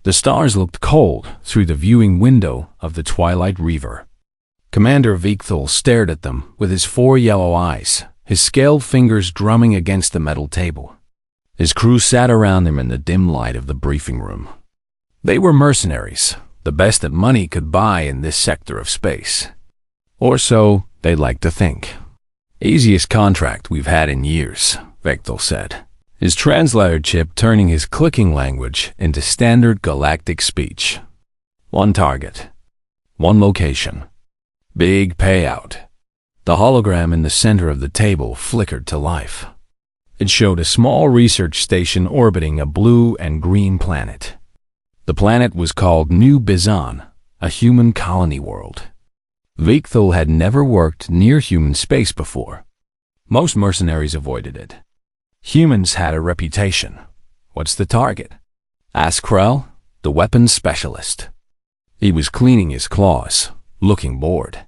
The stars looked cold through the viewing window of the Twilight Reaver. Commander Vikthul stared at them with his 4 yellow eyes, his scaled fingers drumming against the metal table. His crew sat around him in the dim light of the briefing room. They were mercenaries, the best that money could buy in this sector of space. Or so they liked to think. "Easiest contract we've had in years," Vikthul said, his translator chip turning his clicking language into standard galactic speech. "One target. One location. Big payout." The hologram in the center of the table flickered to life. It showed a small research station orbiting a blue and green planet. The planet was called New Bizan, a human colony world. Vikthul had never worked near human space before. Most mercenaries avoided it. Humans had a reputation. "What's the target?" asked Krell, the weapons specialist. He was cleaning his claws, looking bored.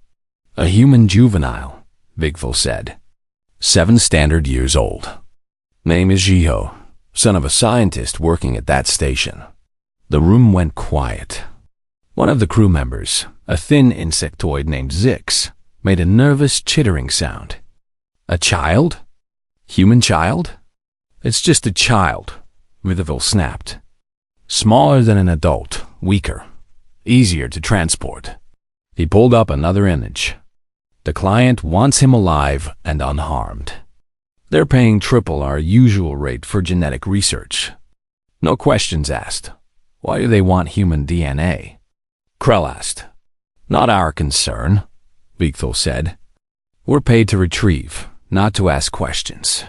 "A human juvenile," Vikthul said. 7 standard years old. Name is Jiho, son of a scientist working at that station. The room went quiet. One of the crew members, a thin insectoid named Zix, made a nervous chittering sound. "A child? Human child?" "It's just a child," Vikthul snapped. "Smaller than an adult, weaker, easier to transport." He pulled up another image. "The client wants him alive and unharmed. They're paying triple our usual rate for genetic research. No questions asked. Why do they want human DNA?" Krell asked. "Not our concern," Vikthul said. "We're paid to retrieve, not to ask questions."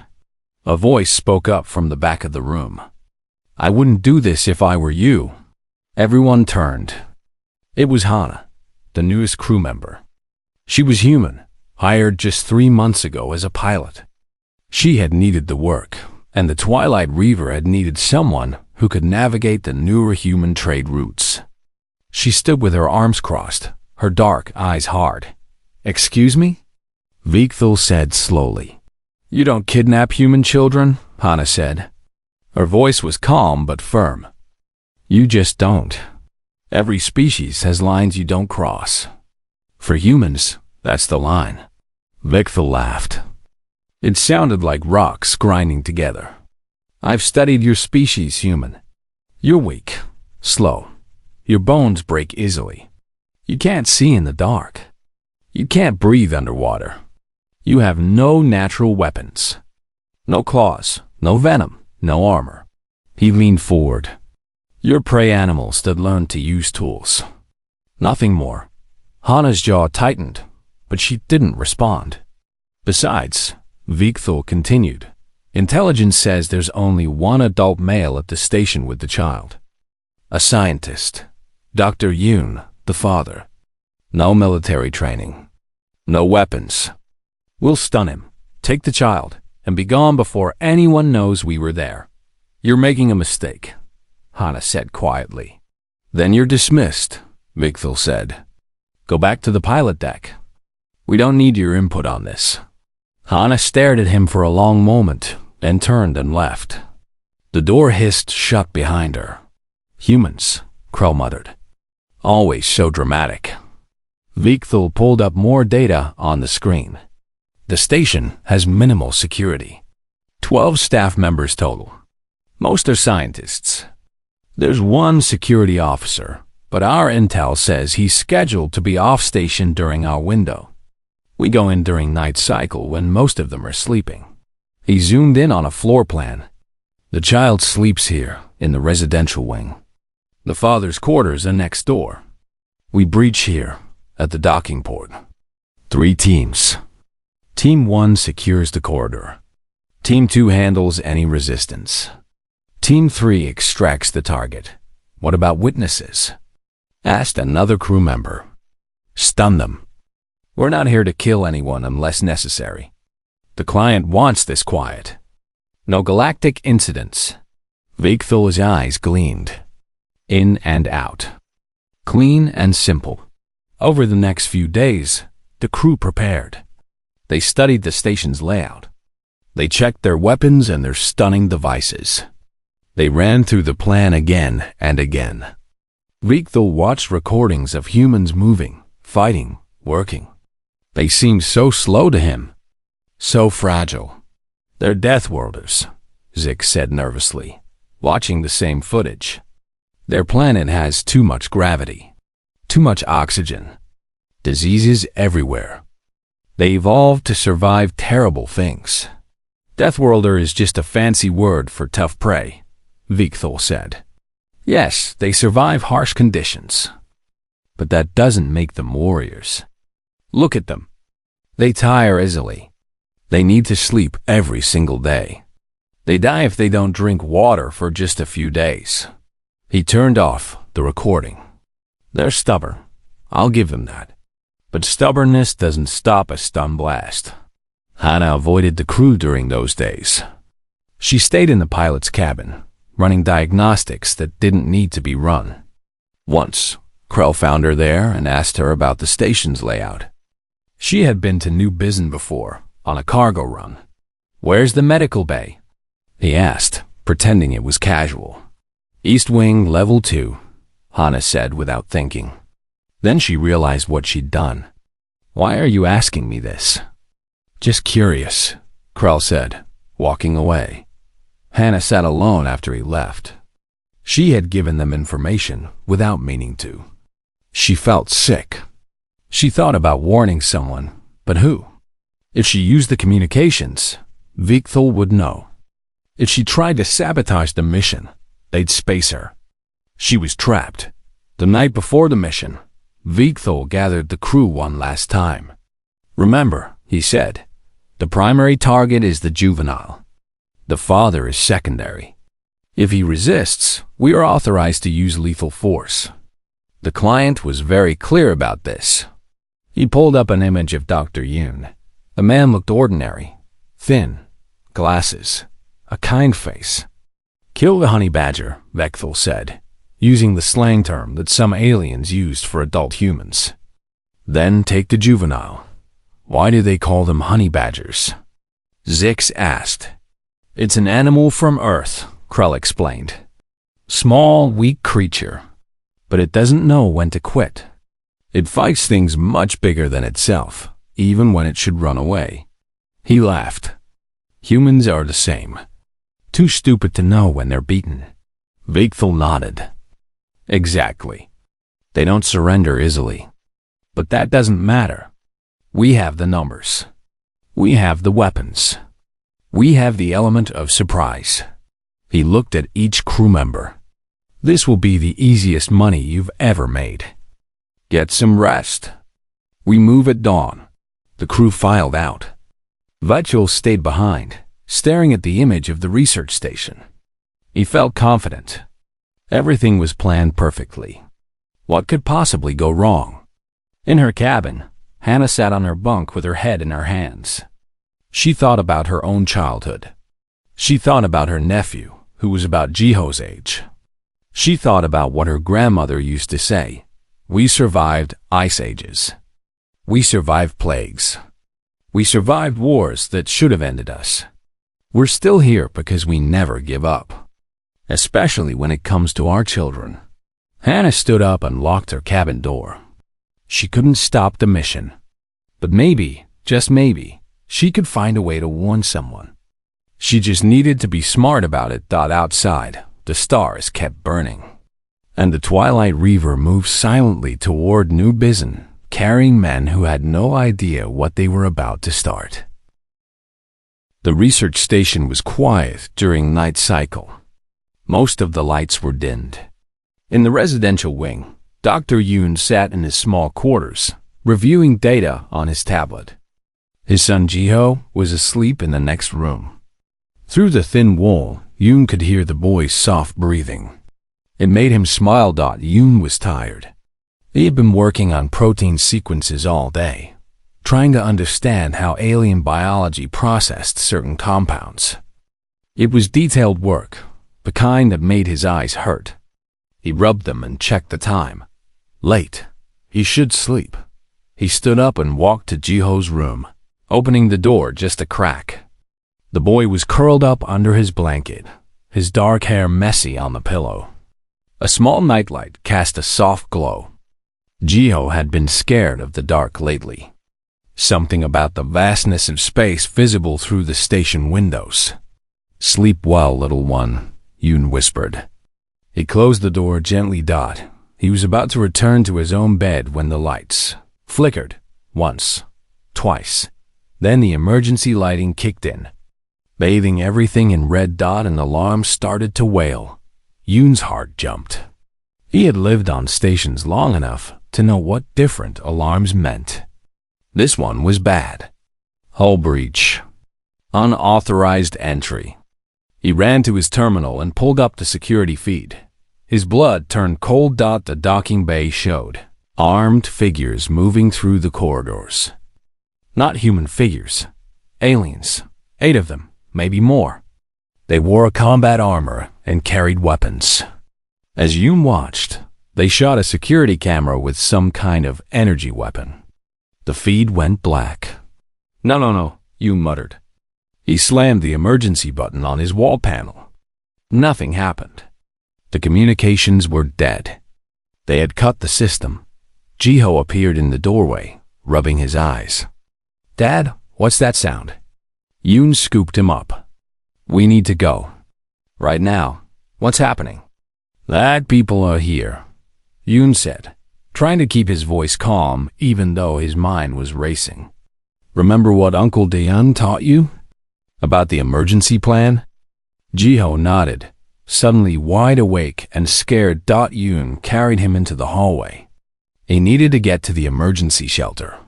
A voice spoke up from the back of the room. "I wouldn't do this if I were you." Everyone turned. It was Hannah, the newest crew member. She was human, hired just 3 months ago as a pilot. She had needed the work, and the Twilight Reaver had needed someone who could navigate the newer human trade routes. She stood with her arms crossed, her dark eyes hard. "Excuse me?" Vikthul said slowly. "You don't kidnap human children," Hannah said. Her voice was calm but firm. "You just don't. Every species has lines you don't cross. For humans, that's the line." Vikthul laughed. It sounded like rocks grinding together. "I've studied your species, human. You're weak, slow. Your bones break easily. You can't see in the dark. You can't breathe underwater. You have no natural weapons. No claws, no venom, no armor." He leaned forward. "You're prey animals that learn to use tools. Nothing more." Hannah's jaw tightened, but she didn't respond. "Besides," Vikthul continued, "intelligence says there's only one adult male at the station with the child. A scientist, Dr. Yoon, the father. No military training. No weapons. We'll stun him, take the child, and be gone before anyone knows we were there." "You're making a mistake," Hannah said quietly. "Then you're dismissed," Vikthul said. "Go back to the pilot deck. We don't need your input on this." Hannah stared at him for a long moment, then turned and left. The door hissed shut behind her. "Humans," Krell muttered. "Always so dramatic." Vikthul pulled up more data on the screen. The station has minimal security. 12 staff members total. Most are scientists. There's one security officer, but our intel says he's scheduled to be off-station during our window. We go in during night cycle when most of them are sleeping. He zoomed in on a floor plan. "The child sleeps here, in the residential wing. The father's quarters are next door. We breach here, at the docking port. 3 teams. Team 1 secures the corridor. Team 2 handles any resistance. Team 3 extracts the target. What about witnesses?" asked another crew member. "Stun them. We're not here to kill anyone unless necessary. The client wants this quiet. No galactic incidents." Vikthul's eyes gleamed. In and out. Clean and simple. Over the next few days, the crew prepared. They studied the station's layout. They checked their weapons and their stunning devices. They ran through the plan again and again, Vikthal watched recordings of humans moving, fighting, working. They seemed so slow to him, so fragile. "They're death worlders," Zik said nervously, watching the same footage. "Their planet has too much gravity, too much oxygen, diseases everywhere. They evolved to survive terrible things." "Deathworlder is just a fancy word for tough prey," Vikthal said. "Yes, they survive harsh conditions, but that doesn't make them warriors. Look at them. They tire easily. They need to sleep every single day. They die if they don't drink water for just a few days." He turned off the recording. "They're stubborn. I'll give them that. But stubbornness doesn't stop a stun blast." Hannah avoided the crew during those days. She stayed in the pilot's cabin, running diagnostics that didn't need to be run. Once, Krell found her there and asked her about the station's layout. She had been to New Bizen before, on a cargo run. "Where's the medical bay?" he asked, pretending it was casual. "East Wing, Level 2, Hannah said without thinking. Then she realized what she'd done. "Why are you asking me this?" "Just curious," Krell said, walking away. Hannah sat alone after he left. She had given them information without meaning to. She felt sick. She thought about warning someone, but who? If she used the communications, Vikthal would know. If she tried to sabotage the mission, they'd space her. She was trapped. The night before the mission, Vikthal gathered the crew one last time. "Remember," he said, "the primary target is the juvenile. The father is secondary. If he resists, we are authorized to use lethal force." The client was very clear about this. He pulled up an image of Dr. Yoon. The man looked ordinary, thin, glasses, a kind face. "Kill the honey badger," Vikthal said, using the slang term that some aliens used for adult humans. "Then take the juvenile." "Why do they call them honey badgers?" Zix asked. "It's an animal from Earth," Krell explained. "Small, weak creature, but it doesn't know when to quit. It fights things much bigger than itself, even when it should run away." He laughed. "Humans are the same. Too stupid to know when they're beaten." Vikthal nodded. "Exactly. They don't surrender easily. But that doesn't matter. We have the numbers. We have the weapons. We have the element of surprise." He looked at each crew member. "This will be the easiest money you've ever made. Get some rest. We move at dawn." The crew filed out. Vikthal stayed behind, staring at the image of the research station. He felt confident. Everything was planned perfectly. What could possibly go wrong? In her cabin, Hannah sat on her bunk with her head in her hands. She thought about her own childhood. She thought about her nephew, who was about Jiho's age. She thought about what her grandmother used to say. "We survived ice ages. We survived plagues. We survived wars that should have ended us. We're still here because we never give up. Especially when it comes to our children." Hannah stood up and locked her cabin door. She couldn't stop the mission. But maybe, just maybe, she could find a way to warn someone. She just needed to be smart about it. Outside, the stars kept burning. And the Twilight Reaver moved silently toward New Bizen, carrying men who had no idea what they were about to start. The research station was quiet during night cycle. Most of the lights were dimmed. In the residential wing, Dr. Yoon sat in his small quarters, reviewing data on his tablet. His son Jiho was asleep in the next room. Through the thin wall, Yoon could hear the boy's soft breathing. It made him smile. Yoon was tired. He had been working on protein sequences all day, trying to understand how alien biology processed certain compounds. It was detailed work, the kind that made his eyes hurt. He rubbed them and checked the time. Late. He should sleep. He stood up and walked to Jiho's room, opening the door just a crack. The boy was curled up under his blanket, his dark hair messy on the pillow. A small nightlight cast a soft glow. Jiho had been scared of the dark lately. Something about the vastness of space visible through the station windows. "Sleep well, little one," Yoon whispered. He closed the door gently. He was about to return to his own bed when the lights flickered once, twice. Then the emergency lighting kicked in, bathing everything in red. An alarm started to wail. Yoon's heart jumped. He had lived on stations long enough to know what different alarms meant. This one was bad. Hull breach. Unauthorized entry. He ran to his terminal and pulled up the security feed. His blood turned cold. The docking bay showed armed figures moving through the corridors. Not human figures. Aliens. 8 of them, maybe more. They wore combat armor and carried weapons. As Yoon watched, they shot a security camera with some kind of energy weapon. The feed went black. No, Yoon muttered. He slammed the emergency button on his wall panel. Nothing happened. The communications were dead. They had cut the system. Jiho appeared in the doorway, rubbing his eyes. "Dad, what's that sound?" Yoon scooped him up. "We need to go. Right now. What's happening?" "That people are here," Yoon said, trying to keep his voice calm even though his mind was racing. "Remember what Uncle Daeun taught you? About the emergency plan?" Jiho nodded, suddenly wide awake and scared. Yoon carried him into the hallway. He needed to get to the emergency shelter.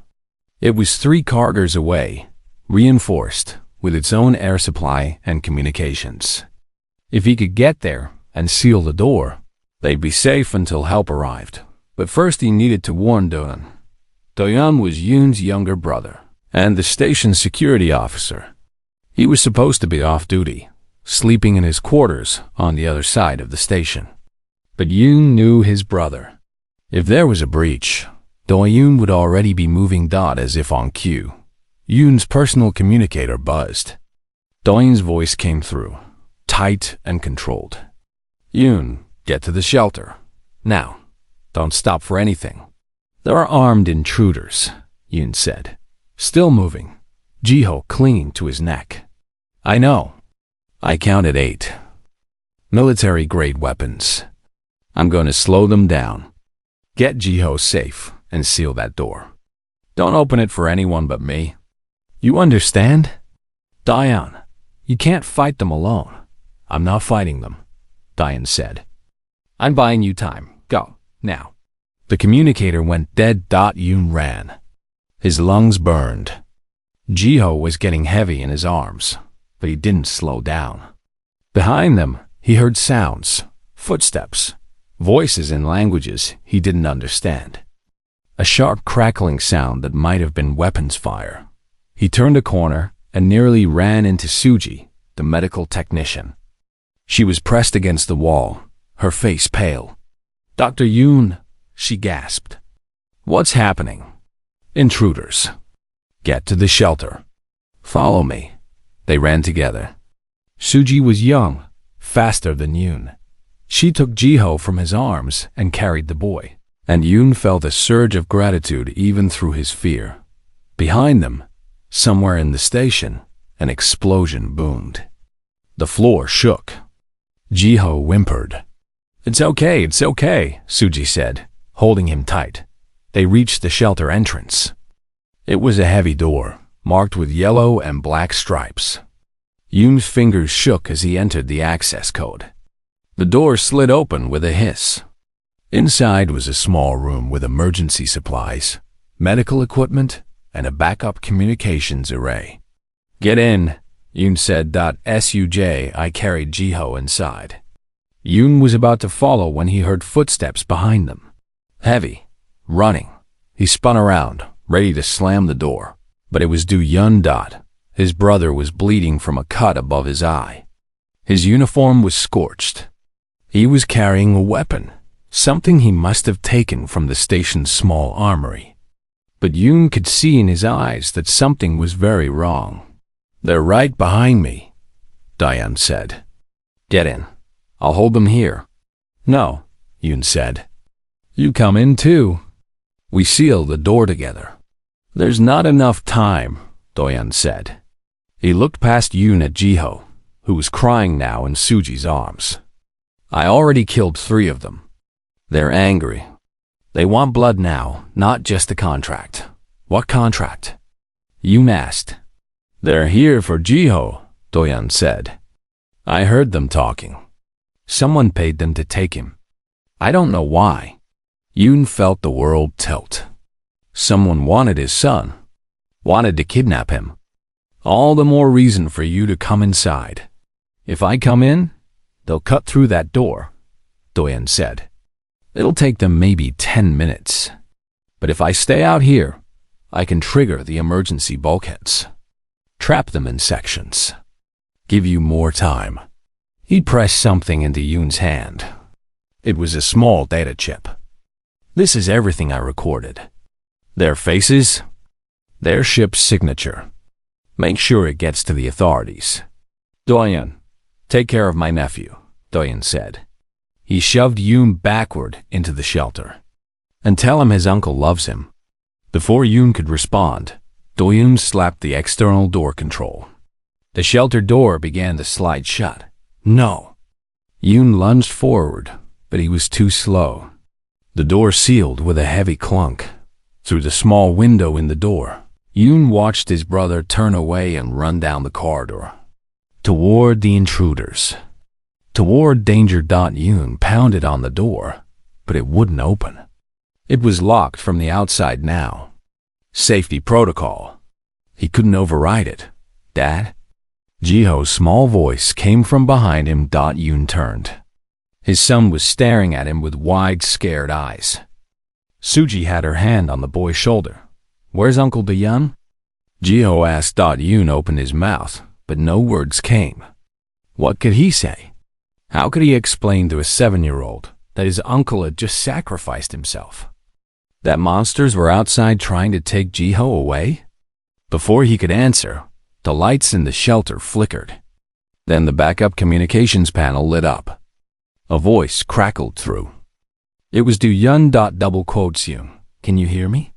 It was 3 corridors away, reinforced, with its own air supply and communications. If he could get there and seal the door, they'd be safe until help arrived. But first he needed to warn Daeun. Daeun was Yoon's younger brother and the station's security officer. He was supposed to be off duty, sleeping in his quarters on the other side of the station. But Yoon knew his brother. If there was a breach, Daeun would already be moving. As if on cue, Yoon's personal communicator buzzed. Daeun's voice came through, tight and controlled. "Yoon, get to the shelter. Now. Don't stop for anything." "There are armed intruders," Yoon said, still moving, Jiho clinging to his neck. "I know. I counted 8. Military-grade weapons. I'm going to slow them down. Get Jiho safe and seal that door. Don't open it for anyone but me. You understand? Daeun, you can't fight them alone." "I'm not fighting them," Daeun said. "I'm buying you time. Go, now." The communicator went dead. Yoon ran. His lungs burned. Jiho was getting heavy in his arms, but he didn't slow down. Behind them, he heard sounds, footsteps, voices in languages he didn't understand. A sharp crackling sound that might have been weapons fire. He turned a corner and nearly ran into Suji, the medical technician. She was pressed against the wall, her face pale. "Dr. Yoon," she gasped. "What's happening?" "Intruders. Get to the shelter. Follow me." They ran together. Suji was young, faster than Yoon. She took Jiho from his arms and carried the boy, and Yoon felt a surge of gratitude even through his fear. Behind them, somewhere in the station, an explosion boomed. The floor shook. Jiho whimpered. It's okay, Suji said, holding him tight. They reached the shelter entrance. It was a heavy door, marked with yellow and black stripes. Yoon's fingers shook as he entered the access code. The door slid open with a hiss. Inside was a small room with emergency supplies, medical equipment, and a backup communications array. Get in, Yoon said. Suj, I carried Jiho inside. Yoon was about to follow when he heard footsteps behind them. Heavy, running. He spun around, ready to slam the door, but it was Do-Yun. His brother was bleeding from a cut above his eye. His uniform was scorched. He was carrying a weapon, something he must have taken from the station's small armory. But Yoon could see in his eyes that something was very wrong. They're right behind me, Daeun said. Get in. I'll hold them here. No, Yoon said. You come in too. We sealed the door together. There's not enough time, Doyan said. He looked past Yoon at Jiho, who was crying now in Suji's arms. I already killed 3 of them. They're angry. They want blood now, not just the contract. What contract? Yoon asked. They're here for Jiho, Doyan said. I heard them talking. Someone paid them to take him. I don't know why. Yoon felt the world tilt. Someone wanted his son. Wanted to kidnap him. All the more reason for you to come inside. If I come in, they'll cut through that door, Doyan said. It'll take them maybe 10 minutes. But if I stay out here, I can trigger the emergency bulkheads. Trap them in sections. Give you more time. He pressed something into Yoon's hand. It was a small data chip. This is everything I recorded. Their faces, their ship's signature. Make sure it gets to the authorities. Doyan, take care of my nephew, Doyan said. He shoved Yoon backward into the shelter. And tell him his uncle loves him. Before Yoon could respond, Doyan slapped the external door control. The shelter door began to slide shut. No. Yoon lunged forward, but he was too slow. The door sealed with a heavy clunk. Through the small window in the door, Yoon watched his brother turn away and run down the corridor. Toward the intruders. Toward danger. Yoon pounded on the door, but it wouldn't open. It was locked from the outside now. Safety protocol. He couldn't override it. Dad? Jiho's small voice came from behind him. Yoon turned. His son was staring at him with wide, scared eyes. Suji had her hand on the boy's shoulder. Where's Uncle Doyan? Jiho asked. Yoon opened his mouth, but no words came. What could he say? How could he explain to a 7-year-old that his uncle had just sacrificed himself? That monsters were outside trying to take Jiho away? Before he could answer, the lights in the shelter flickered. Then the backup communications panel lit up. A voice crackled through. It was Doyan. Double quotes Yoon. Can you hear me?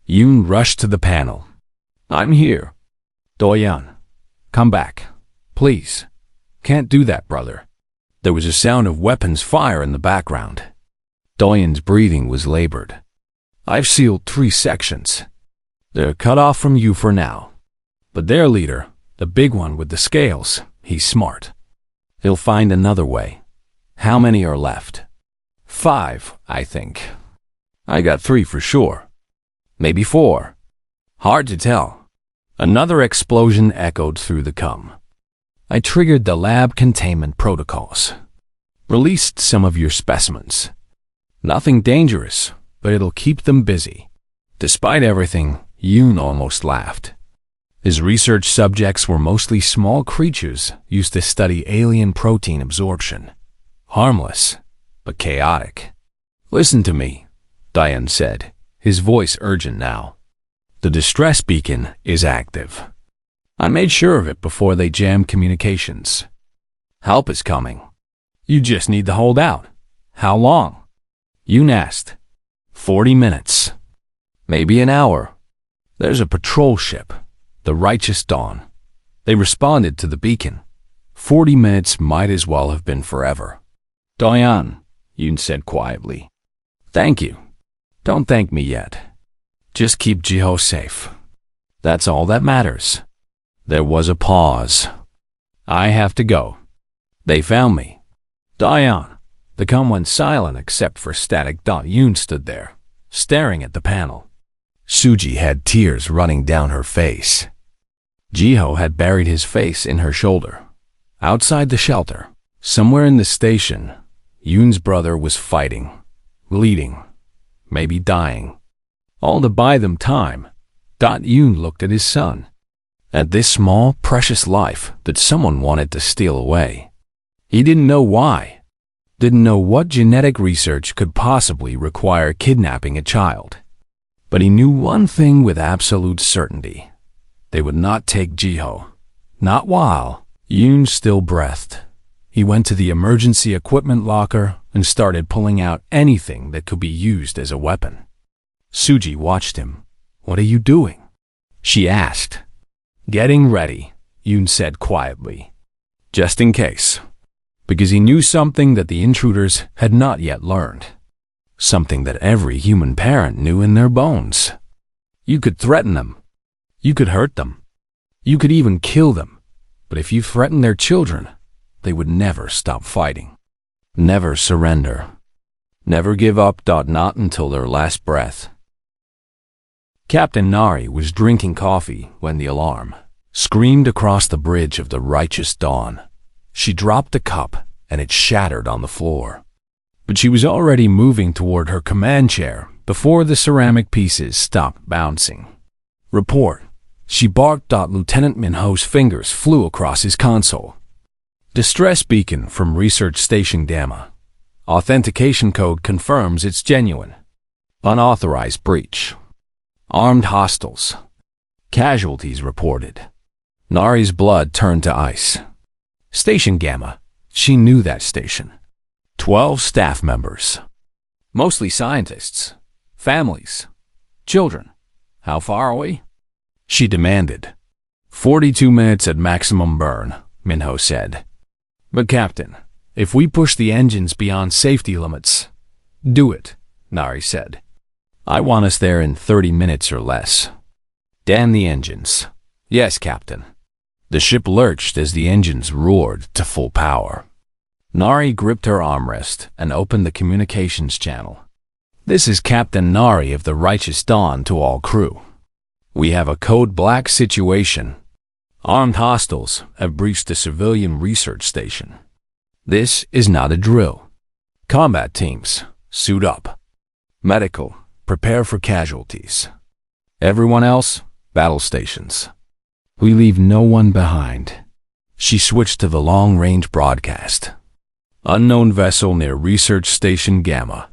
Yoon rushed to the panel. I'm here. Doyan, come back. Please. Can't do that, brother. There was a sound of weapons fire in the background. Doyan's breathing was labored. I've sealed 3 sections. They're cut off from you for now. But their leader, the big one with the scales, he's smart. He'll find another way. How many are left? 5, I think. I got 3 for sure. Maybe 4. Hard to tell. Another explosion echoed through the cum. I triggered the lab containment protocols. Released some of your specimens. Nothing dangerous, but it'll keep them busy. Despite everything, Yoon almost laughed. His research subjects were mostly small creatures used to study alien protein absorption. Harmless, but chaotic. Listen to me, Doyan said, his voice urgent now. The distress beacon is active. I made sure of it before they jammed communications. Help is coming. You just need to hold out. How long? Yoon asked. 40 minutes. Maybe an hour. There's a patrol ship, the Righteous Dawn. They responded to the beacon. 40 minutes might as well have been forever. Doyan, Yoon said quietly. Thank you. Don't thank me yet. Just keep Jiho safe. That's all that matters. There was a pause. I have to go. They found me. Doyan. The cum went silent except for static. Yoon stood there, staring at the panel. Suji had tears running down her face. Jiho had buried his face in her shoulder. Outside the shelter, somewhere in the station, Yoon's brother was fighting, bleeding, maybe dying. All to buy them time. Yoon looked at his son. At this small, precious life that someone wanted to steal away. He didn't know why. Didn't know what genetic research could possibly require kidnapping a child. But he knew one thing with absolute certainty. They would not take Jiho. Not while. Yoon still breathed. He went to the emergency equipment locker and started pulling out anything that could be used as a weapon. Suji watched him. "What are you doing?" she asked. "Getting ready," Yoon said quietly. "Just in case." Because he knew something that the intruders had not yet learned. Something that every human parent knew in their bones. You could threaten them. You could hurt them. You could even kill them. But if you threatened their children, they would never stop fighting. Never surrender. Never give up. Not until their last breath. Captain Nari was drinking coffee when the alarm screamed across the bridge of the righteous dawn. She dropped the cup and it shattered on the floor. But she was already moving toward her command chair before the ceramic pieces stopped bouncing. "Report," she barked. Lieutenant Minho's fingers flew across his console. "Distress beacon from Research Station Gamma. Authentication code confirms it's genuine. Unauthorized breach. Armed hostiles. Casualties reported." Nari's blood turned to ice. Station Gamma. She knew that station. 12 staff members. Mostly scientists. Families. Children. "How far are we?" she demanded. 42 minutes at maximum burn, Minho said. "But Captain, if we push the engines beyond safety limits..." "Do it," Nari said. "I want us there in 30 minutes or less." "Damn the engines." "Yes, Captain." The ship lurched as the engines roared to full power. Nari gripped her armrest and opened the communications channel. "This is Captain Nari of the Righteous Dawn to all crew. We have a code black situation. Armed hostiles have breached the civilian research station. This is not a drill. Combat teams, suit up. Medical, prepare for casualties. Everyone else, battle stations. We leave no one behind." She switched to the long-range broadcast. "Unknown vessel near Research Station Gamma.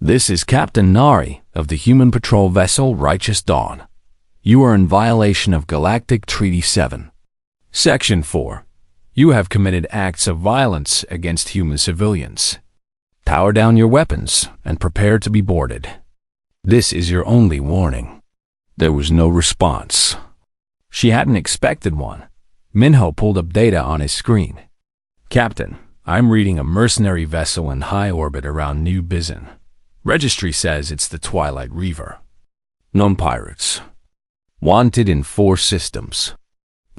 This is Captain Nari of the human patrol vessel Righteous Dawn. You are in violation of Galactic Treaty 7. Section 4. You have committed acts of violence against human civilians. Power down your weapons and prepare to be boarded. This is your only warning." There was no response. She hadn't expected one. Minho pulled up data on his screen. "Captain, I'm reading a mercenary vessel in high orbit around New Bizin. Registry says it's the Twilight Reaver. Known pirates. Wanted in 4 systems.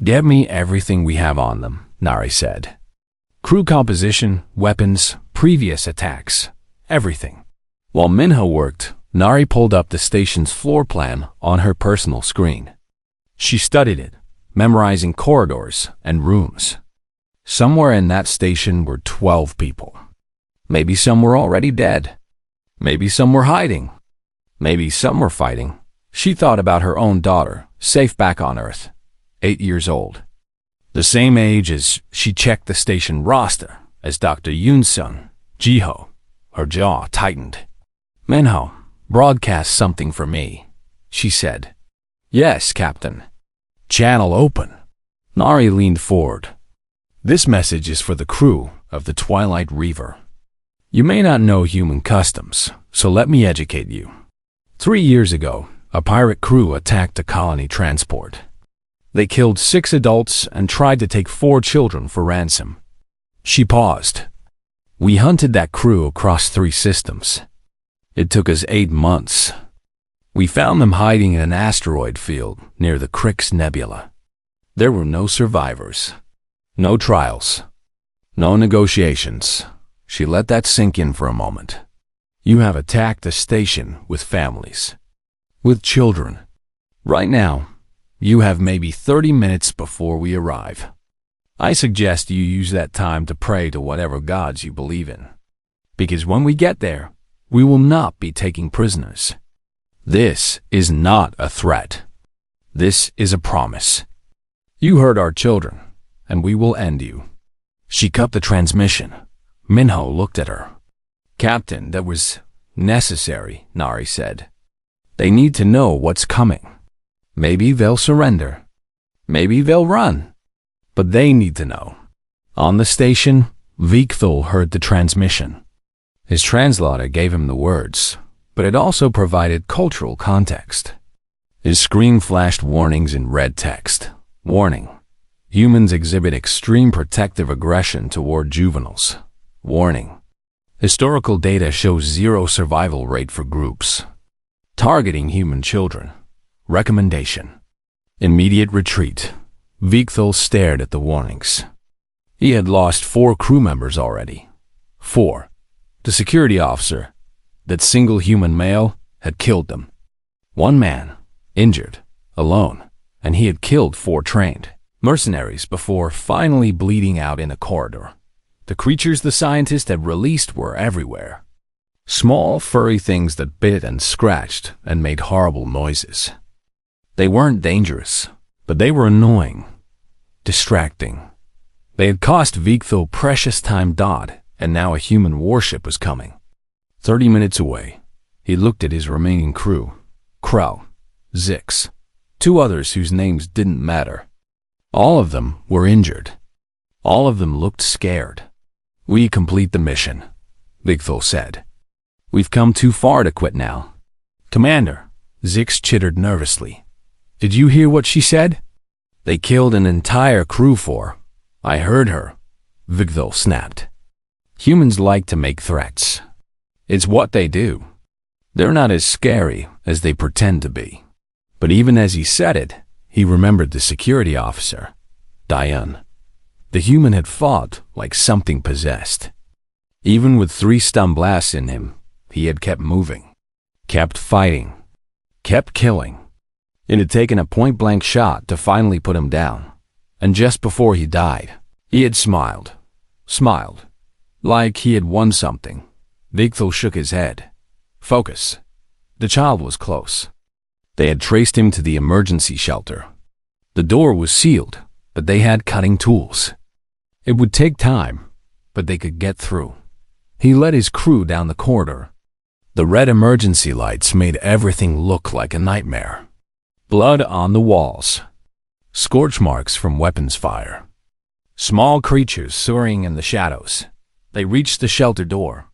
Get me everything we have on them," Nari said. "Crew composition, weapons, previous attacks, everything." While Minho worked, Nari pulled up the station's floor plan on her personal screen. She studied it, memorizing corridors and rooms. Somewhere in that station were 12 people. Maybe some were already dead. Maybe some were hiding. Maybe some were fighting. She thought about her own daughter, safe back on Earth, 8 years old. The same age as she checked the station roster as Dr. Yoon's son, Jiho. Her jaw tightened. "Minho, broadcast something for me," she said. "Yes, Captain." "Channel open." Nari leaned forward. "This message is for the crew of the Twilight Reaver. You may not know human customs, so let me educate you. 3 years ago, a pirate crew attacked a colony transport. They killed 6 adults and tried to take 4 children for ransom." She paused. "We hunted that crew across 3 systems. It took us 8 months. We found them hiding in an asteroid field near the Crix Nebula. There were no survivors, no trials, no negotiations." She let that sink in for a moment. "You have attacked a station with families, with children. Right now, you have maybe 30 minutes before we arrive. I suggest you use that time to pray to whatever gods you believe in. Because when we get there, we will not be taking prisoners. This is not a threat. This is a promise. You hurt our children, and we will end you." She cut the transmission. Minho looked at her. "Captain, that was necessary," Nari said. "They need to know what's coming. Maybe they'll surrender. Maybe they'll run. But they need to know." On the station, Vikthul heard the transmission. His translator gave him the words, but it also provided cultural context. His screen flashed warnings in red text. Warning. Humans exhibit extreme protective aggression toward juveniles. Warning. Historical data shows 0 survival rate for groups. Targeting human children. Recommendation. Immediate retreat. Vikthal stared at the warnings. He had lost 4 crew members already. 4. The security officer, that single human male, had killed them. 1 man, injured, alone, and he had killed 4 trained mercenaries before finally bleeding out in a corridor. The creatures the scientist had released were everywhere. Small, furry things that bit and scratched and made horrible noises. They weren't dangerous, but they were annoying, distracting. They had cost Vikthal precious time. And now a human warship was coming. 30 minutes away, he looked at his remaining crew. Krell, Zix, 2 others whose names didn't matter. All of them were injured. All of them looked scared. We complete the mission, Vikthal said. We've come too far to quit now. Commander, Zix chittered nervously. Did you hear what she said? They killed an entire crew for. I heard her, Vikthal snapped. Humans like to make threats. It's what they do. They're not as scary as they pretend to be. But even as he said it, he remembered the security officer, Diane. The human had fought like something possessed. Even with 3 stun blasts in him, he had kept moving, kept fighting, kept killing. It had taken a point-blank shot to finally put him down. And just before he died, he had smiled. Like he had won something. Vikthal shook his head. Focus. The child was close. They had traced him to the emergency shelter. The door was sealed, but they had cutting tools. It would take time, but they could get through. He led his crew down the corridor. The red emergency lights made everything look like a nightmare. Blood on the walls. Scorch marks from weapons fire. Small creatures soaring in the shadows. They reached the shelter door.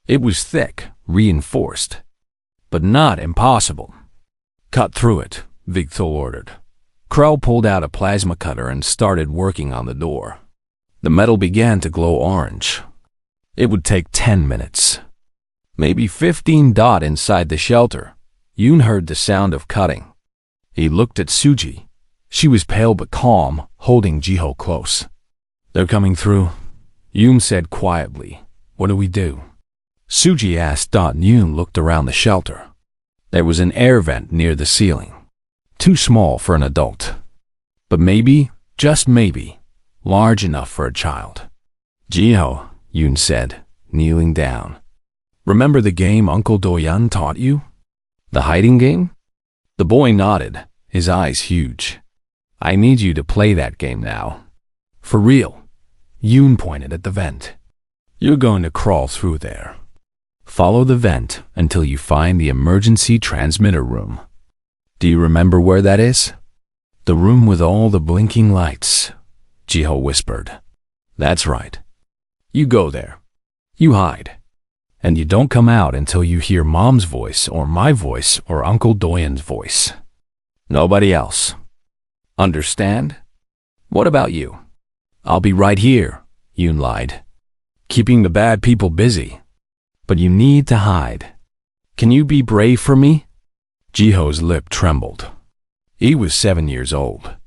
It was thick, reinforced, but not impossible. Cut through it, Vikthal ordered. Krell pulled out a plasma cutter and started working on the door. The metal began to glow orange. It would take 10 minutes. Maybe 15. Inside the shelter, Yoon heard the sound of cutting. He looked at Suji. She was pale but calm, holding Jiho close. They're coming through, Yoon said quietly. What do we do? Suji asked. Yoon looked around the shelter. There was an air vent near the ceiling. Too small for an adult. But maybe, just maybe, large enough for a child. Jiho, Yoon said, kneeling down. Remember the game Uncle Doyan taught you? The hiding game? The boy nodded, his eyes huge. I need you to play that game now. For real. Yoon pointed at the vent. You're going to crawl through there. Follow the vent until you find the emergency transmitter room. Do you remember where that is? The room with all the blinking lights, Jiho whispered. That's right. You go there. You hide. And you don't come out until you hear Mom's voice or my voice or Uncle Doyan's voice. Nobody else. Understand? What about you? I'll be right here, Yoon lied. Keeping the bad people busy. But you need to hide. Can you be brave for me? Jiho's lip trembled. He was 7 years old.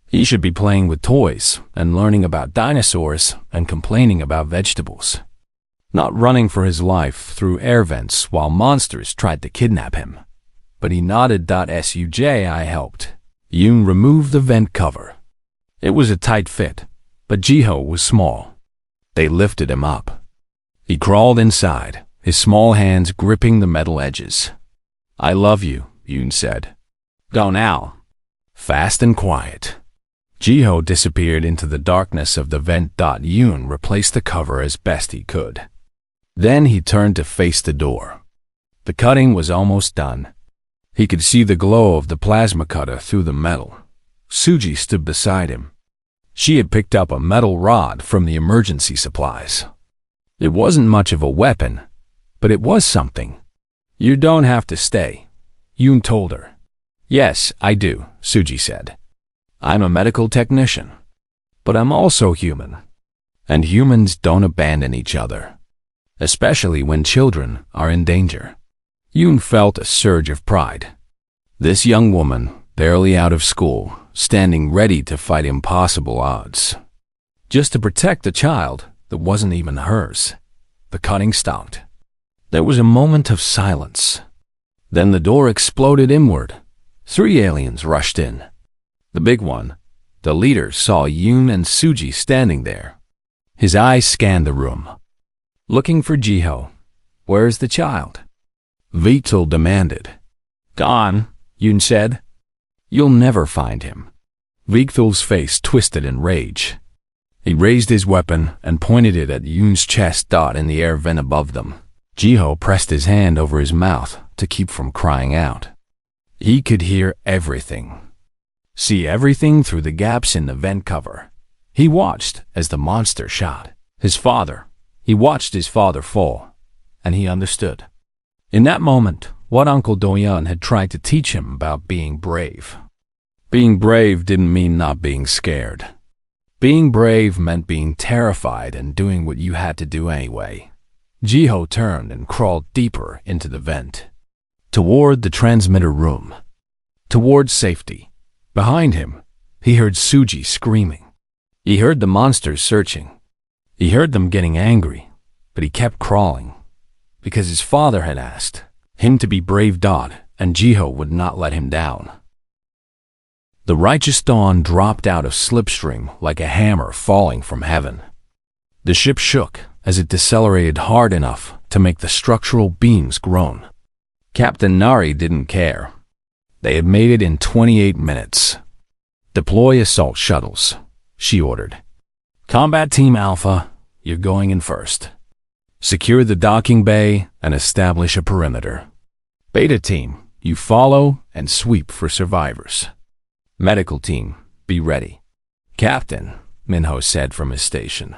He should be playing with toys and learning about dinosaurs and complaining about vegetables. Not running for his life through air vents while monsters tried to kidnap him. But he nodded. Suj, I helped. Yoon removed the vent cover. It was a tight fit, but Jiho was small. They lifted him up. He crawled inside, his small hands gripping the metal edges. I love you, Yoon said. Go now. Fast and quiet. Jiho disappeared into the darkness of the vent. Yoon replaced the cover as best he could. Then he turned to face the door. The cutting was almost done. He could see the glow of the plasma cutter through the metal. Suji stood beside him. She had picked up a metal rod from the emergency supplies. It wasn't much of a weapon, but it was something. You don't have to stay, Yoon told her. Yes, I do, Suji said. I'm a medical technician, but I'm also human. And humans don't abandon each other, especially when children are in danger. Yoon felt a surge of pride. This young woman, barely out of school, standing ready to fight impossible odds, just to protect a child that wasn't even hers. The cutting stopped. There was a moment of silence. Then the door exploded inward. 3 aliens rushed in. The big one, the leader, saw Yoon and Suji standing there. His eyes scanned the room. Looking for Jiho. Where's the child? Vital demanded. Gone, Yoon said. You'll never find him. Vigthal's face twisted in rage. He raised his weapon and pointed it at Yoon's chest. In the air vent above them, Jiho pressed his hand over his mouth to keep from crying out. He could hear everything, see everything through the gaps in the vent cover. He watched as the monster shot his father. He watched his father fall, and he understood. In that moment, what Uncle Doyeon had tried to teach him about being brave. Being brave didn't mean not being scared. Being brave meant being terrified and doing what you had to do anyway. Jiho turned and crawled deeper into the vent, toward the transmitter room, toward safety. Behind him, he heard Suji screaming. He heard the monsters searching. He heard them getting angry, but he kept crawling, because his father had asked him to be brave. And Jiho would not let him down. The righteous dawn dropped out of slipstream like a hammer falling from heaven. The ship shook as it decelerated hard enough to make the structural beams groan. Captain Nari didn't care. They had made it in 28 minutes. Deploy assault shuttles, she ordered. Combat Team Alpha, you're going in first. Secure the docking bay and establish a perimeter. Beta Team, you follow and sweep for survivors. Medical Team, be ready. Captain, Minho said from his station.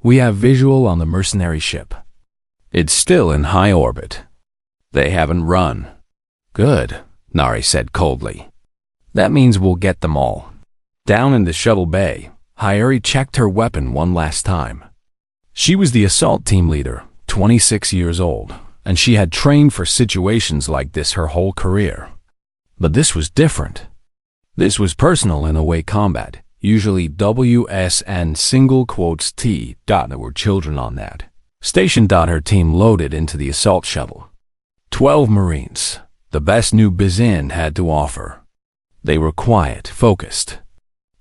We have visual on the mercenary ship. It's still in high orbit. They haven't run. Good, Nari said coldly. That means we'll get them all. Down in the shuttle bay, Hyuri checked her weapon one last time. She was the assault team leader, 26 years old, and she had trained for situations like this her whole career. But this was different. This was personal in a way combat, usually WS and single quotes T. There were children on that station. Her team loaded into the assault shuttle. 12 Marines, the best new Bizin had to offer. They were quiet, focused.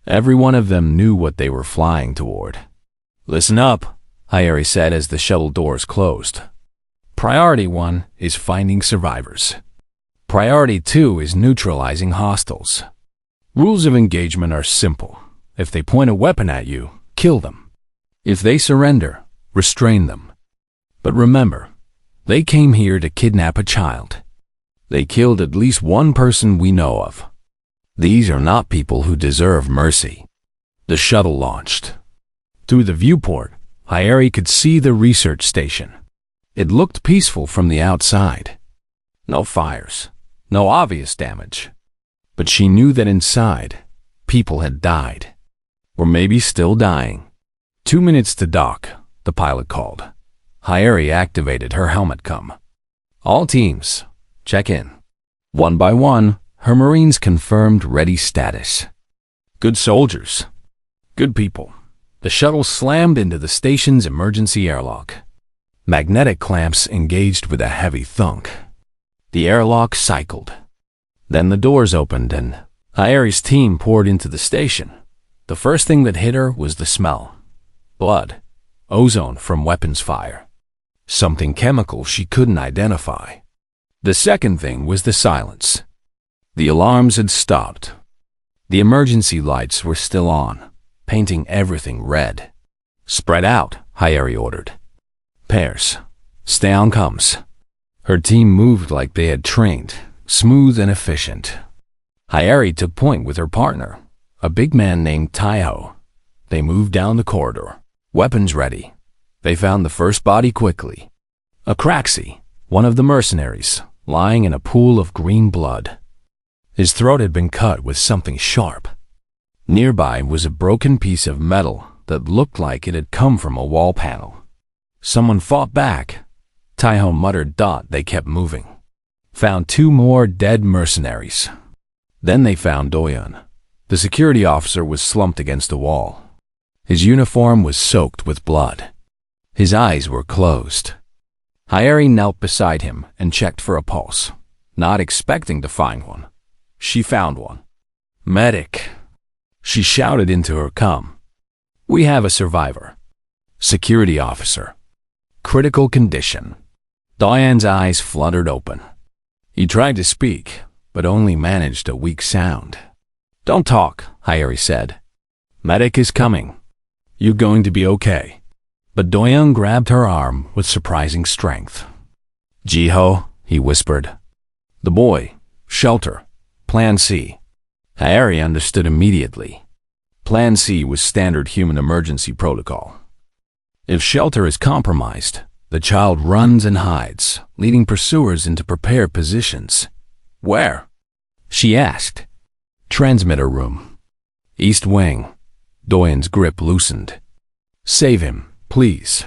Every one of them knew what they were flying toward. Listen up, Hyuri said as the shuttle doors closed. Priority 1 is finding survivors. Priority 2 is neutralizing hostiles. Rules of engagement are simple. If they point a weapon at you, kill them. If they surrender, restrain them. But remember, they came here to kidnap a child. They killed at least one person we know of. These are not people who deserve mercy. The shuttle launched. Through the viewport, Hyuri could see the research station. It looked peaceful from the outside. No fires, no obvious damage. But she knew that inside, people had died. Or maybe still dying. 2 minutes to dock, the pilot called. Hyuri activated her helmet com. All teams, check in. One by one, her Marines confirmed ready status. Good soldiers. Good people. The shuttle slammed into the station's emergency airlock. Magnetic clamps engaged with a heavy thunk. The airlock cycled. Then the doors opened and Hyuri's team poured into the station. The first thing that hit her was the smell. Blood. Ozone from weapons fire. Something chemical she couldn't identify. The second thing was the silence. The alarms had stopped. The emergency lights were still on, painting everything red. Spread out, Hyuri ordered. Pairs. Stay on comms. Her team moved like they had trained, smooth and efficient. Hyuri took point with her partner, a big man named Taiho. They moved down the corridor, weapons ready. They found the first body quickly. A Craxi, one of the mercenaries, lying in a pool of green blood. His throat had been cut with something sharp. Nearby was a broken piece of metal that looked like it had come from a wall panel. Someone fought back. Taiho muttered. They kept moving. Found 2 more dead mercenaries. Then they found Doyon. The security officer was slumped against the wall. His uniform was soaked with blood. His eyes were closed. Hayari knelt beside him and checked for a pulse, not expecting to find one. She found one. "Medic!" She shouted into her comm. "We have a survivor. Security officer. Critical condition." Doyan's eyes fluttered open. He tried to speak, but only managed a weak sound. "Don't talk," Hayari said. "Medic is coming. You're going to be okay." But Doyon grabbed her arm with surprising strength. "Jiho," he whispered. "The boy. Shelter. Plan C." Hayari understood immediately. Plan C was standard human emergency protocol. If shelter is compromised, the child runs and hides, leading pursuers into prepared positions. "Where?" she asked. "Transmitter room. East wing." Doyen's grip loosened. "Save him, please."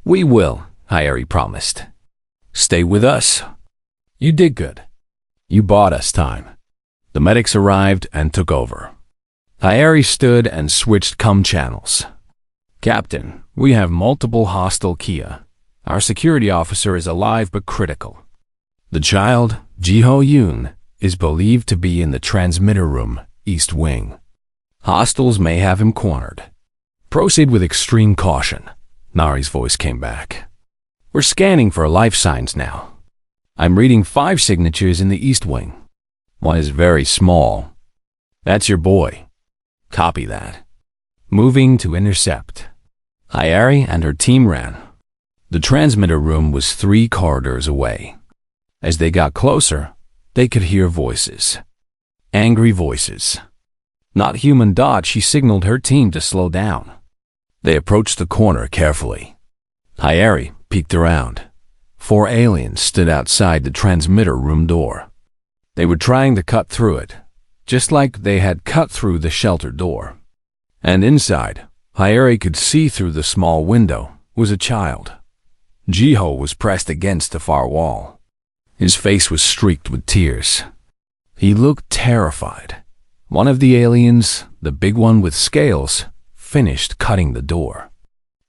"We will," Hayari promised. "Stay with us." "You did good. You bought us time." The medics arrived and took over. Hayari stood and switched comm channels. "Captain, we have multiple hostile Kia. Our security officer is alive but critical. The child, Jiho Yoon, is believed to be in the transmitter room, East Wing. Hostiles may have him cornered. Proceed with extreme caution." Nari's voice came back. "We're scanning for life signs now. I'm reading 5 signatures in the East Wing. One is very small. That's your boy. Copy that." Moving to intercept. Hayari and her team ran. The transmitter room was 3 corridors away. As they got closer, they could hear voices. Angry voices. Not human. She signaled her team to slow down. They approached the corner carefully. Hayari peeked around. 4 aliens stood outside the transmitter room door. They were trying to cut through it, just like they had cut through the shelter door. And inside, Hayari could see through the small window, was a child. Jiho was pressed against the far wall. His face was streaked with tears. He looked terrified. One of the aliens, the big one with scales, finished cutting the door.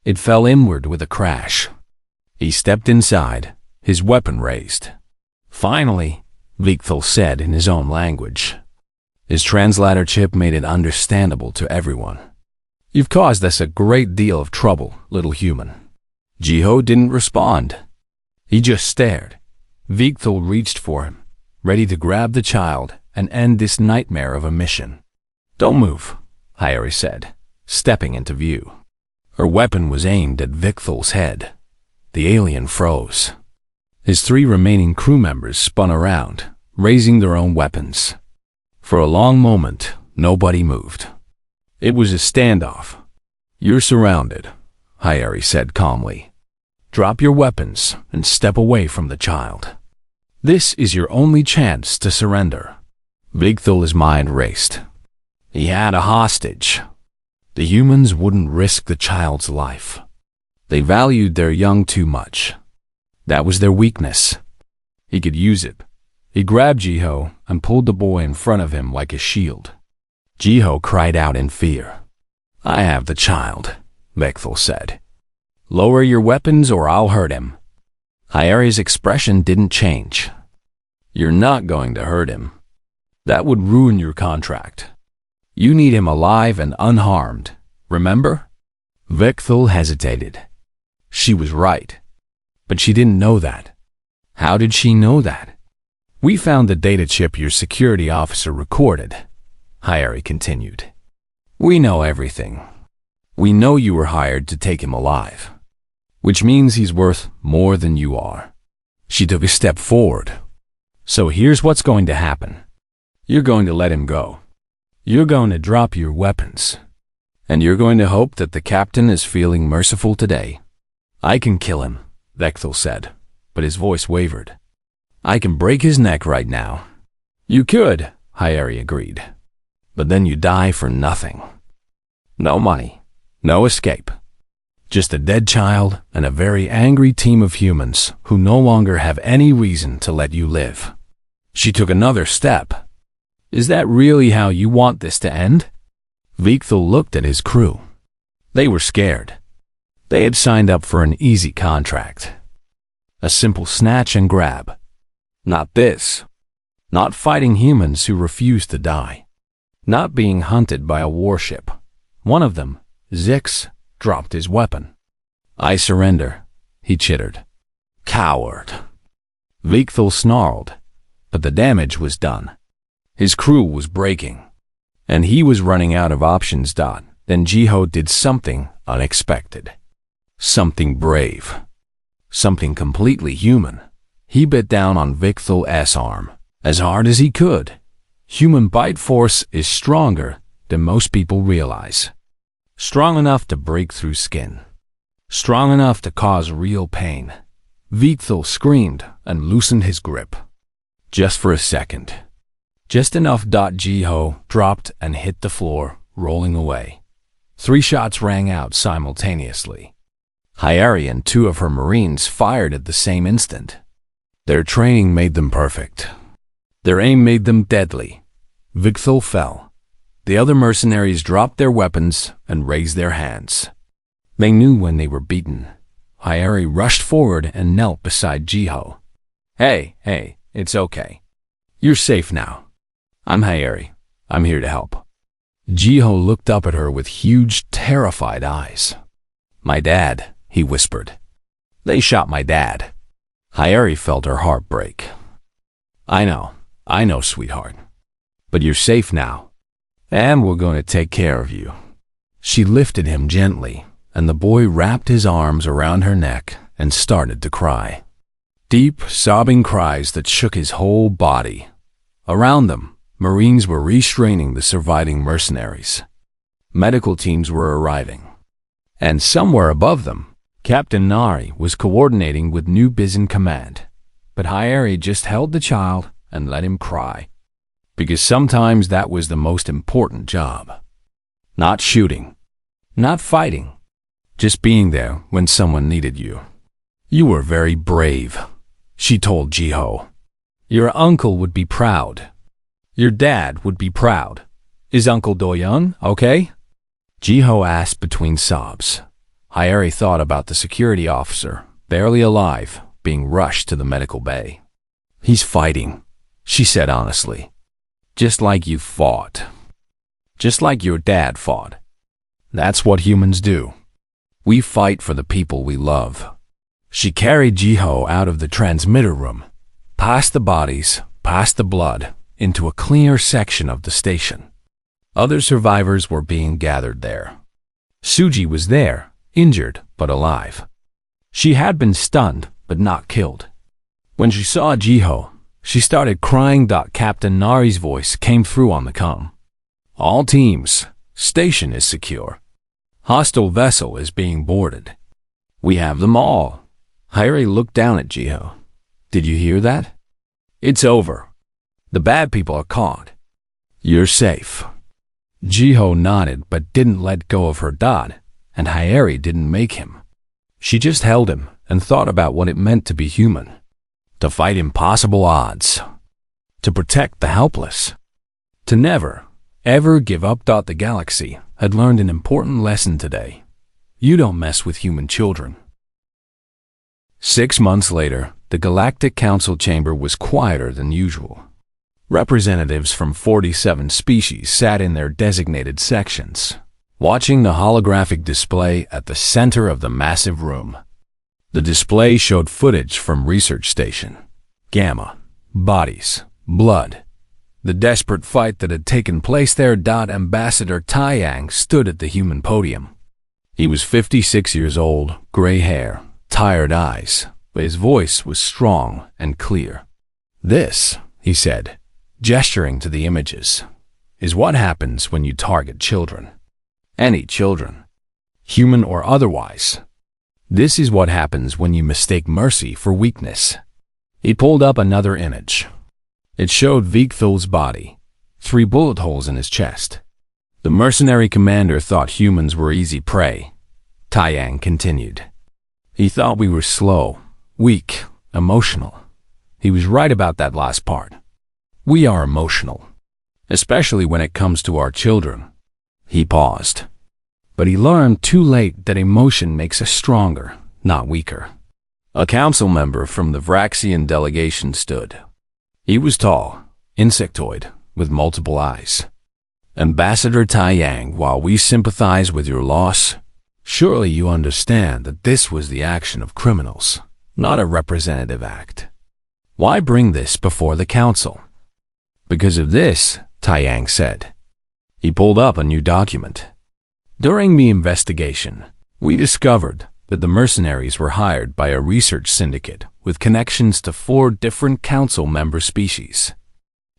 It fell inward with a crash. He stepped inside, his weapon raised. "Finally," Vigthal said in his own language. His translator chip made it understandable to everyone. "You've caused us a great deal of trouble, little human." Jiho didn't respond. He just stared. Vigthal reached for him, ready to grab the child and end this nightmare of a mission. "Don't move," Hayari said, stepping into view. Her weapon was aimed at Vigthal's head. The alien froze. His 3 remaining crew members spun around, raising their own weapons. For a long moment, nobody moved. It was a standoff. "You're surrounded," Hayari said calmly. "Drop your weapons and step away from the child. This is your only chance to surrender." Vigthal's mind raced. He had a hostage. The humans wouldn't risk the child's life. They valued their young too much. That was their weakness. He could use it. He grabbed Jiho and pulled the boy in front of him like a shield. Jiho cried out in fear. "I have the child," Vigthal said. "Lower your weapons or I'll hurt him." Hayari's expression didn't change. "You're not going to hurt him. That would ruin your contract. You need him alive and unharmed, remember?" Vigthal hesitated. She was right. But she didn't know that. How did she know that? "We found the data chip your security officer recorded," Hayari continued. "We know everything. We know you were hired to take him alive, which means he's worth more than you are." She took a step forward. "So here's what's going to happen. You're going to let him go. You're going to drop your weapons. And you're going to hope that the captain is feeling merciful today." "I can kill him," Vigthal said. but his voice wavered. I can break his neck right now. You could, Hyeri agreed. But then you die for nothing. No money, no escape. Just a dead child and a very angry team of humans who no longer have any reason to let you live. She took another step. Is that really how you want this to end? Vikthal looked at his crew. They were scared. They had signed up for an easy contract. A simple snatch and grab. Not this. Not fighting humans who refuse to die. Not being hunted by a warship. One of them, Zix, dropped his weapon. I surrender, he chittered. Coward. Vikthal snarled, but the damage was done. His crew was breaking, and he was running out of options. Then Jiho did something unexpected. Something brave. Something completely human. He bit down on Vikthal's arm, as hard as he could. Human bite force is stronger than most people realize. Strong enough to break through skin. Strong enough to cause real pain. Vikthal screamed and loosened his grip. Just for a second. Just enough. Jiho dropped and hit the floor, rolling away. 3 shots rang out simultaneously. Hyeri and 2 of her Marines fired at the same instant. Their training made them perfect. Their aim made them deadly. Vikthal fell. The other mercenaries dropped their weapons and raised their hands. They knew when they were beaten. Hyeri rushed forward and knelt beside Jiho. Hey, it's okay. You're safe now. I'm Hyeri. I'm here to help. Jiho looked up at her with huge, terrified eyes. My dad, he whispered. They shot my dad. Hyeri felt her heart break. I know, sweetheart. But you're safe now. And we're going to take care of you. She lifted him gently, and the boy wrapped his arms around her neck and started to cry. Deep, sobbing cries that shook his whole body. Around them, Marines were restraining the surviving mercenaries. Medical teams were arriving. And somewhere above them, Captain Nari was coordinating with New Biz in command. But Hyeri just held the child and let him cry. Because sometimes that was the most important job. Not shooting. Not fighting. Just being there when someone needed you. You were very brave, she told Jiho. Your uncle would be proud. Your dad would be proud. Is Uncle Doyoung okay? Jiho asked between sobs. Hyeri thought about the security officer, barely alive, being rushed to the medical bay. He's fighting, she said honestly. Just like you fought. Just like your dad fought. That's what humans do. We fight for the people we love. She carried Jiho out of the transmitter room, past the bodies, past the blood, into a clear section of the station. Other survivors were being gathered there. Suji was there, injured but alive. She had been stunned but not killed. When she saw Jiho, she started crying. Captain Nari's voice came through on the comm. All teams, station is secure. Hostile vessel is being boarded. We have them all. Hyeri looked down at Jiho. Did you hear that? It's over. The bad people are caught. You're safe. Jiho nodded but didn't let go of her dot, and Hyeri didn't make him. She just held him and thought about what it meant to be human. To fight impossible odds. To protect the helpless. To never, ever give up. The galaxy had learned an important lesson today. You don't mess with human children. 6 months later, the Galactic Council chamber was quieter than usual. Representatives from 47 species sat in their designated sections, watching the holographic display at the center of the massive room. The display showed footage from Research Station, Gamma, bodies, blood. The desperate fight that had taken place there. Ambassador Taiyang stood at the human podium. He was 56 years old, gray hair, tired eyes, but his voice was strong and clear. This, he said, gesturing to the images, is what happens when you target children. Any children, human or otherwise. This is what happens when you mistake mercy for weakness. He pulled up another image. It showed Vigthul's body, 3 bullet holes in his chest. The mercenary commander thought humans were easy prey. Taiyang continued. He thought we were slow, weak, emotional. He was right about that last part. We are emotional, especially when it comes to our children. He paused. But he learned too late that emotion makes us stronger, not weaker. A council member from the Vraxian delegation stood. He was tall, insectoid, with multiple eyes. Ambassador Taiyang, while we sympathize with your loss, surely you understand that this was the action of criminals, not a representative act. Why bring this before the council? Because of this, Taiyang said. He pulled up a new document. During the investigation, we discovered that the mercenaries were hired by a research syndicate with connections to 4 different council member species.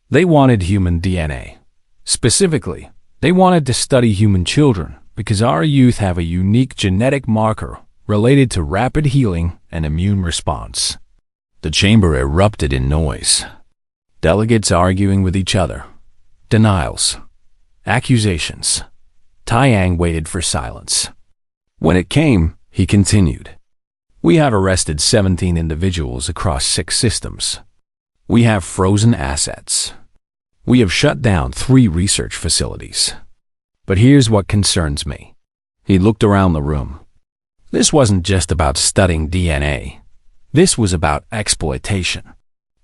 They wanted human DNA. Specifically, they wanted to study human children because our youth have a unique genetic marker related to rapid healing and immune response. The chamber erupted in noise. Delegates arguing with each other. Denials. Accusations. Taiyang waited for silence. When it came, he continued. We have arrested 17 individuals across 6 systems. We have frozen assets. We have shut down 3 research facilities. But here's what concerns me. He looked around the room. This wasn't just about studying DNA. This was about exploitation.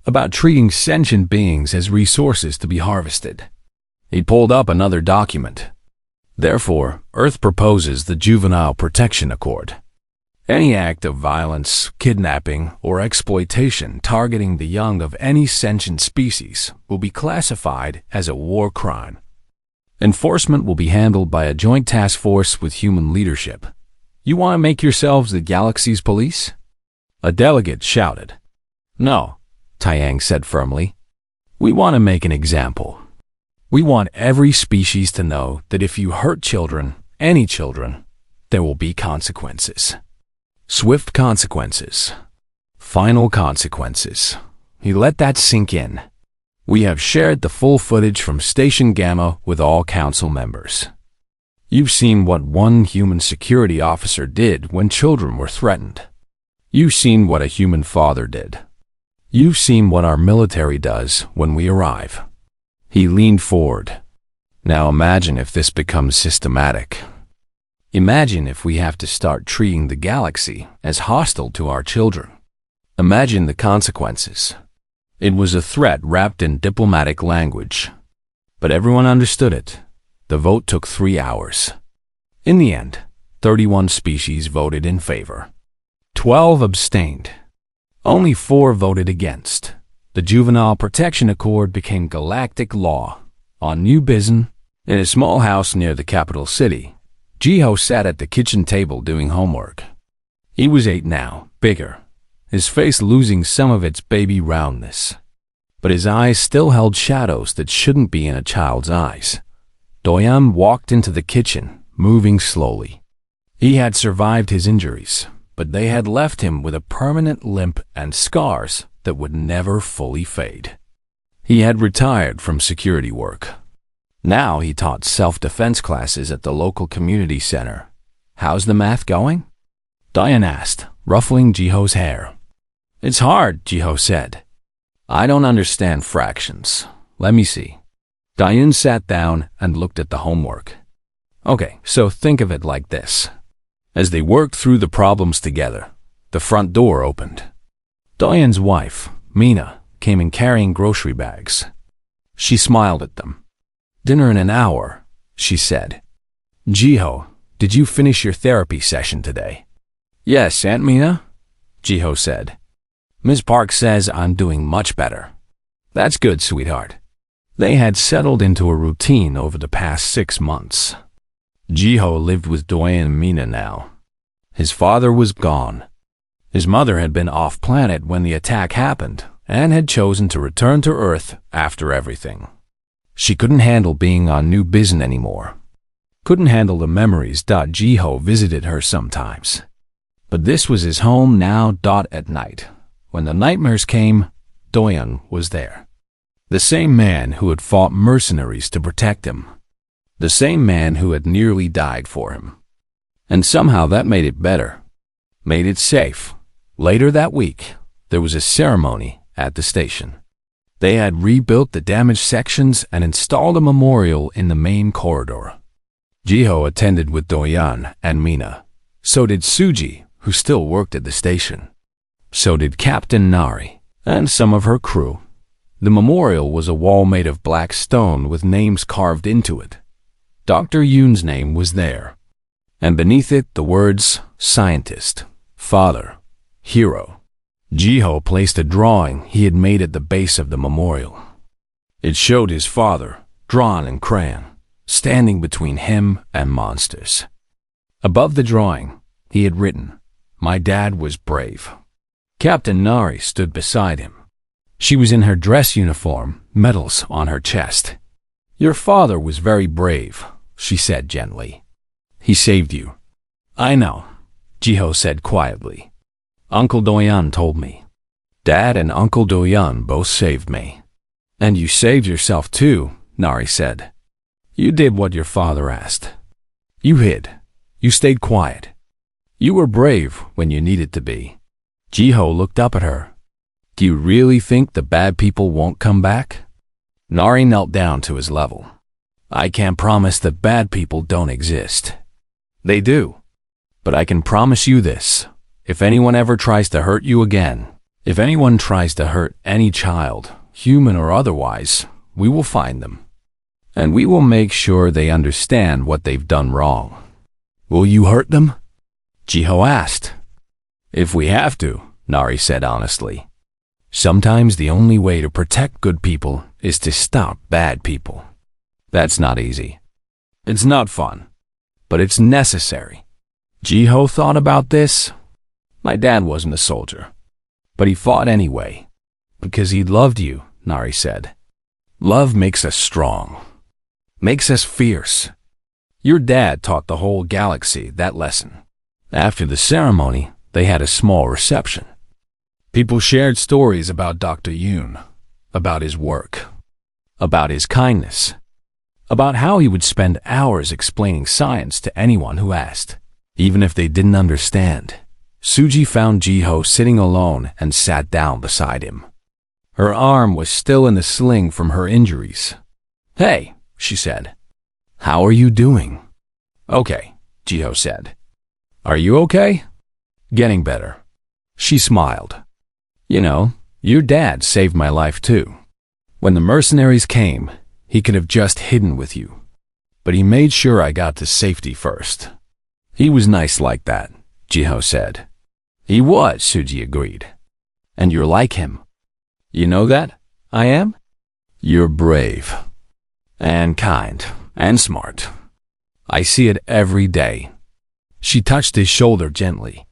About treating sentient beings as resources to be harvested. He pulled up another document. Therefore, Earth proposes the Juvenile Protection Accord. Any act of violence, kidnapping, or exploitation targeting the young of any sentient species will be classified as a war crime. Enforcement will be handled by a joint task force with human leadership. You want to make yourselves the galaxy's police? A delegate shouted. No, Taiyang said firmly. We want to make an example. We want every species to know that if you hurt children, any children, there will be consequences. Swift consequences. Final consequences. He let that sink in. We have shared the full footage from Station Gamma with all council members. You've seen what one human security officer did when children were threatened. You've seen what a human father did. You've seen what our military does when we arrive. He leaned forward. Now imagine if this becomes systematic. Imagine if we have to start treating the galaxy as hostile to our children. Imagine the consequences. It was a threat wrapped in diplomatic language. But everyone understood it. The vote took 3 hours. In the end, 31 species voted in favor. 12 abstained. Only 4 voted against. The Juvenile Protection Accord became galactic law. On New Bizen, in a small house near the capital city, Jiho sat at the kitchen table doing homework. He was 8 now, bigger, his face losing some of its baby roundness. But his eyes still held shadows that shouldn't be in a child's eyes. Doyan walked into the kitchen, moving slowly. He had survived his injuries, but they had left him with a permanent limp and scars that would never fully fade. He had retired from security work. Now he taught self-defense classes at the local community center. How's the math going? Diane asked, ruffling Jiho's hair. It's hard, Jiho said. I don't understand fractions. Let me see. Diane sat down and looked at the homework. Okay, so think of it like this. As they worked through the problems together, the front door opened. Diane's wife, Mina, came in carrying grocery bags. She smiled at them. Dinner in an hour, she said. Jiho, did you finish your therapy session today? Yes, Aunt Mina, Jiho said. Ms. Park says I'm doing much better. That's good, sweetheart. They had settled into a routine over the past 6 months. Jiho lived with Doyen and Mina now. His father was gone. His mother had been off-planet when the attack happened and had chosen to return to Earth after everything. She couldn't handle being on New Bizen anymore. Couldn't handle the memories. Jiho visited her sometimes. But this was his home now. At night, when the nightmares came, Do-yeon was there. The same man who had fought mercenaries to protect him. The same man who had nearly died for him. And somehow that made it better. Made it safe. Later that week, there was a ceremony at the station. They had rebuilt the damaged sections and installed a memorial in the main corridor. Jiho attended with Do-yeon and Mina. So did Suji, who still worked at the station. So did Captain Nari and some of her crew. The memorial was a wall made of black stone with names carved into it. Dr. Yoon's name was there, and beneath it the words scientist, father, hero. Jiho placed a drawing he had made at the base of the memorial. It showed his father, drawn in crayon, standing between him and monsters. Above the drawing, he had written, "My dad was brave." Captain Nari stood beside him. She was in her dress uniform, medals on her chest. "Your father was very brave," she said gently. "He saved you." "I know," Jiho said quietly. "Uncle Do-yeon told me. Dad and Uncle Do-yeon both saved me." "And you saved yourself too," Nari said. "You did what your father asked. You hid. You stayed quiet. You were brave when you needed to be." Jiho looked up at her. "Do you really think the bad people won't come back?" Nari knelt down to his level. "I can't promise that bad people don't exist. They do. But I can promise you this. If anyone ever tries to hurt you again, if anyone tries to hurt any child, human or otherwise, we will find them. And we will make sure they understand what they've done wrong." "Will you hurt them?" Jiho asked. "If we have to," Nari said honestly. "Sometimes the only way to protect good people is to stop bad people. That's not easy. It's not fun, but it's necessary." Jiho thought about this. "My dad wasn't a soldier, but he fought anyway. Because he loved you," Nari said. "Love makes us strong, makes us fierce." Your dad taught the whole galaxy that lesson. After the ceremony, they had a small reception. People shared stories about Dr. Yoon, about his work, about his kindness, about how he would spend hours explaining science to anyone who asked, even if they didn't understand. Suji found Jiho sitting alone and sat down beside him. Her arm was still in the sling from her injuries. "Hey," she said. "How are you doing?" "Okay," Jiho said. "Are you okay?" "Getting better." She smiled. "You know, your dad saved my life too. When the mercenaries came, he could have just hidden with you. But he made sure I got to safety first. He was nice like that," Jiho said. "He was," Suji agreed. "And you're like him." "You know that I am?" "You're brave. And kind. And smart. I see it every day." She touched his shoulder gently.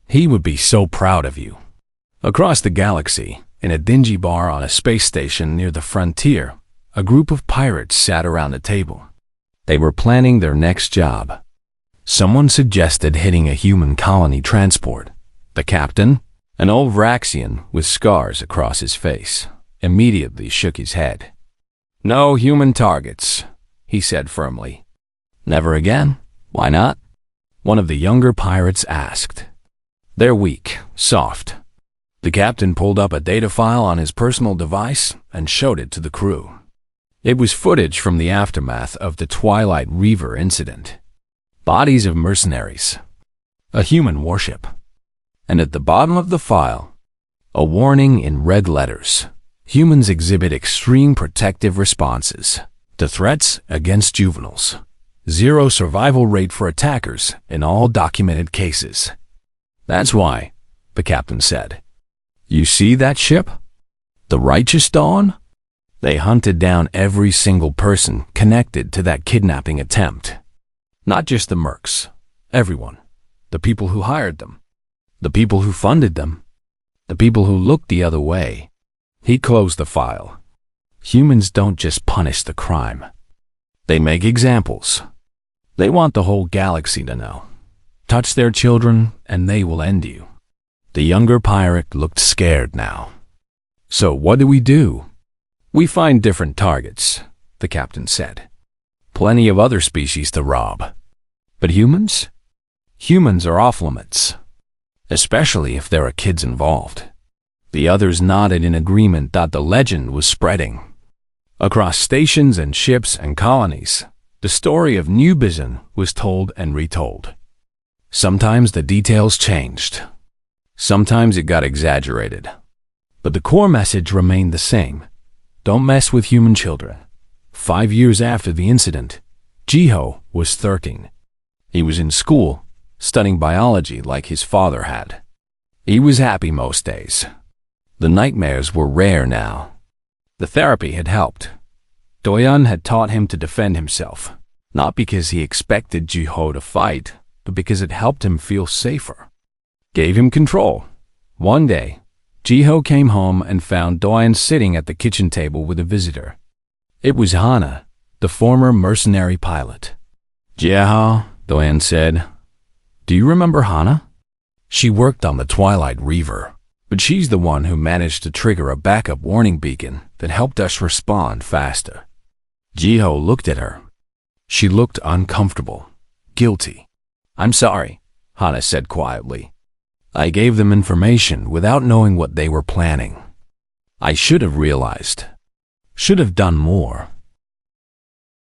"He would be so proud of you." Across the galaxy, in a dingy bar on a space station near the frontier, a group of pirates sat around a table. They were planning their next job. Someone suggested hitting a human colony transport. The captain, an old Vraxian with scars across his face, immediately shook his head. "No human targets," he said firmly. "Never again? Why not?" one of the younger pirates asked. "They're weak, soft." The captain pulled up a data file on his personal device and showed it to the crew. It was footage from the aftermath of the Twilight Reaver incident. Bodies of mercenaries. A human warship. And at the bottom of the file, a warning in red letters. Humans exhibit extreme protective responses to threats against juveniles. 0 survival rate for attackers in all documented cases. "That's why," the captain said. "You see that ship? The Righteous Dawn? They hunted down every single person connected to that kidnapping attempt. Not just the mercs. Everyone. The people who hired them. The people who funded them. The people who looked the other way." He closed the file. Humans don't just punish the crime. They make examples. They want the whole galaxy to know. Touch their children, and they will end you. The younger pirate looked scared now. So what do? We find different targets, the captain said. Plenty of other species to rob. But humans? Humans are off limits, especially if there are kids involved. The others nodded in agreement that the legend was spreading. Across stations and ships and colonies, the story of New Bison was told and retold. Sometimes the details changed. Sometimes it got exaggerated. But the core message remained the same. Don't mess with human children. 5 years after the incident, Jiho was 13. He was in school, studying biology like his father had. He was happy most days. The nightmares were rare now. The therapy had helped. Doyan had taught him to defend himself, not because he expected Jiho to fight, but because it helped him feel safer. Gave him control. One day, Jiho came home and found Doyan sitting at the kitchen table with a visitor. It was Hana, the former mercenary pilot. Jiho, Doyan said. Do you remember Hana? She worked on the Twilight Reaver, but she's the one who managed to trigger a backup warning beacon that helped us respond faster. Jiho looked at her. She looked uncomfortable, guilty. I'm sorry, Hana said quietly. I gave them information without knowing what they were planning. I should have realized. Should have done more.